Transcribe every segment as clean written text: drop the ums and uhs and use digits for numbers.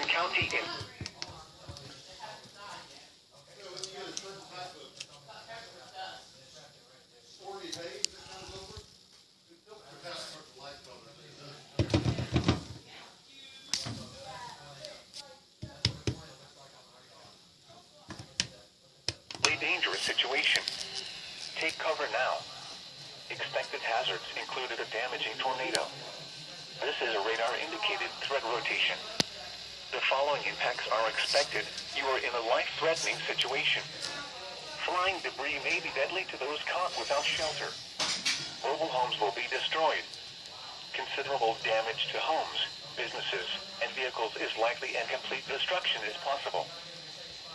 County in dangerous situation. Take cover now. Expected hazards included a damaging tornado. This is a radar-indicated threat rotation. The following impacts are expected. You are in a life-threatening situation. Flying debris may be deadly to those caught without shelter. Mobile homes will be destroyed. Considerable damage to homes, businesses, and vehicles is likely, and complete destruction is possible.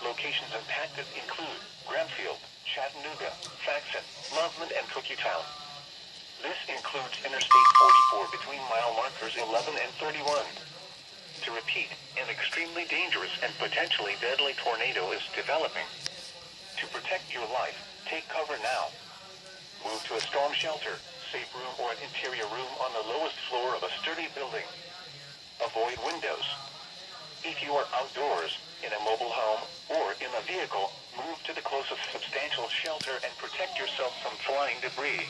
Locations impacted include Granfield, Chattanooga, Faxon, Loveland, and Cookietown. This includes Interstate 44 between mile markers 11 and 31. To repeat, an extremely dangerous and potentially deadly tornado is developing. To protect your life, take cover now. Move to a storm shelter, safe room, or an interior room on the lowest floor of a sturdy building. Avoid windows. If you are outdoors, in a mobile home, or in a vehicle, move to the closest substantial shelter and protect yourself from flying debris.